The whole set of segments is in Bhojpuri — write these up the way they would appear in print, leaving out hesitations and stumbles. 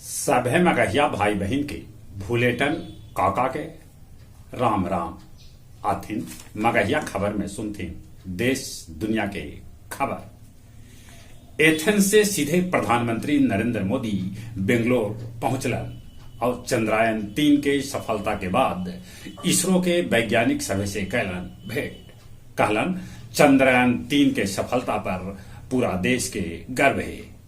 सभे मगहिया भाई बहन के भूलेटन काका के राम राम आथिन मगहिया खबर में सुनथिन देश दुनिया के खबर। एथेंस से सीधे प्रधानमंत्री नरेंद्र मोदी बेंगलोर पहुंचलन और चंद्रयान 3 के सफलता के बाद इसरो के वैज्ञानिक सभे से कैलन भेंट। कहलन चंद्रयान 3 के सफलता पर पूरा देश के गर्व है।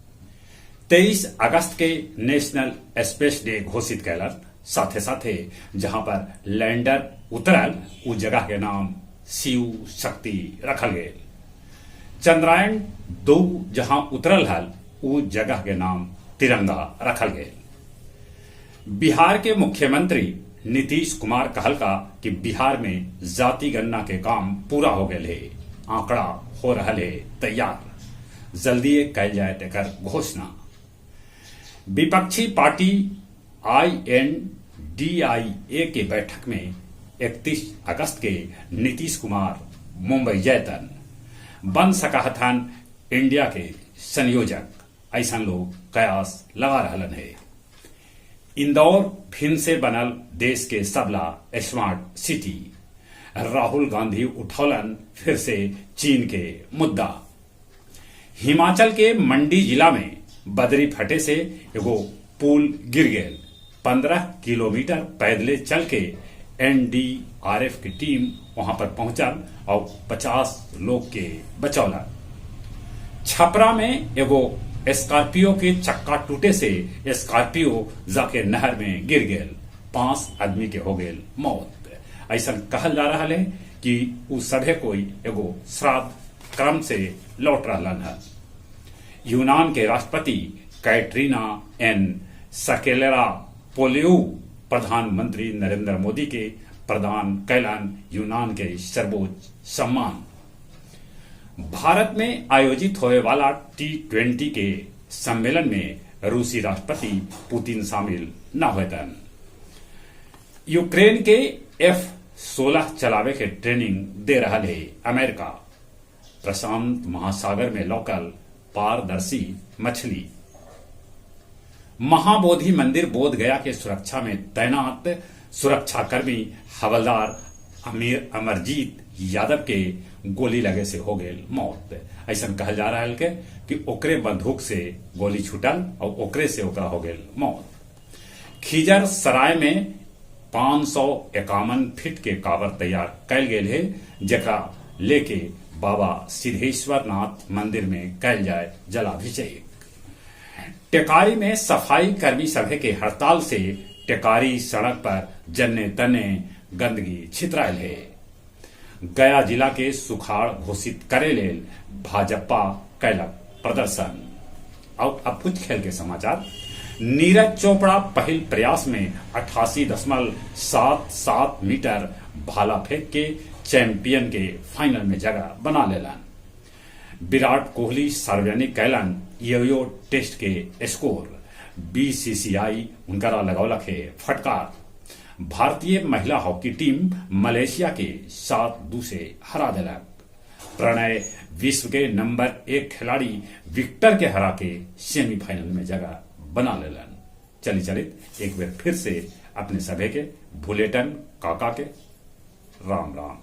23 अगस्त के नेशनल स्पेस डे घोषित कैलन। साथे साथे जहां पर लैंडर उतरल उ जगह के नाम शिव शक्ति रखल गए। चंद्रयान 2 जहां उतरल हल उ जगह के नाम तिरंगा रखल गए। बिहार के मुख्यमंत्री नीतीश कुमार कहल का कि बिहार में जाति गणना के काम पूरा हो गए है, आंकड़ा हो रहा है तैयार, जल्दी कैल जाए तेकर घोषणा। विपक्षी पार्टी INDIA के बैठक में 31 अगस्त के नीतीश कुमार मुंबई जैतन, बन सकहथन इंडिया के संयोजक, ऐसा लोग कयास लगा रहलन है। इंदौर फिर से बनल देश के सबला स्मार्ट सिटी। राहुल गांधी उठौलन फिर से चीन के मुद्दा। हिमाचल के मंडी जिला में बदरी फटे से एगो पुल गिर गए। 15 किलोमीटर पैदले चल के NDRF की टीम वहां पर पहुंचल और 50 लोग के बचौला। छपरा में एगो स्कॉर्पियो के चक्का टूटे से स्कॉर्पियो जाके नहर में गिर गए, 5 आदमी के हो गए मौत। ऐसा कहल जा रहा है कि उ सभे कोई एगो श्राद्ध क्रम से लौट रहा है। यूनान के राष्ट्रपति कैटरीना एन सकेलेरा पोलियो प्रधानमंत्री नरेंद्र मोदी के प्रदान कैलन यूनान के सर्वोच्च सम्मान। भारत में आयोजित होने वाला T20 के सम्मेलन में रूसी राष्ट्रपति पुतिन शामिल न होतन। यूक्रेन के F-16 चलावे के ट्रेनिंग दे रहा है अमेरिका। प्रशांत महासागर में लोकल पारदर्शी मछली। महाबोधि मंदिर बोध गया के सुरक्षा में तैनात सुरक्षाकर्मी हवलदार अमरजीत यादव के गोली लगे से हो गए मौत। ऐसा कहल जा रहा है कि ओकरे बंदूक से गोली छूटल और ओकरे से ओकरा हो गए मौत। खिजर सराय में 551 फीट के कावर तैयार कैल गए है, जरा लेके बाबा सिद्धेश्वर नाथ मंदिर में कैल जाए जलाभिषेक। टेकारी में सफाई कर्मी सभे के हड़ताल से टेकारी सड़क पर जन्ने तन्ने गंदगी छितरायल है। गया जिला के सुखाड़ घोषित करे लेल भाजपा कैलक प्रदर्शन। और अब कुछ खेल के समाचार। नीरज चोपड़ा पहल प्रयास में 88.77 मीटर भाला फेंक के चैंपियन के फाइनल में जगह बना लेलन। विराट कोहली सार्वजनिक कैलन यो टेस्ट के स्कोर। BCCI उनकरा लगौलक है फटकार। भारतीय महिला हॉकी टीम मलेशिया के 7-2 से हरा दिलक। प्रणय विश्व के नंबर 1 खिलाड़ी विक्टर के हरा के सेमीफाइनल में जगह बना लेलन। चलित एक बार फिर से अपने सभे के भूलेटन काका के राम राम।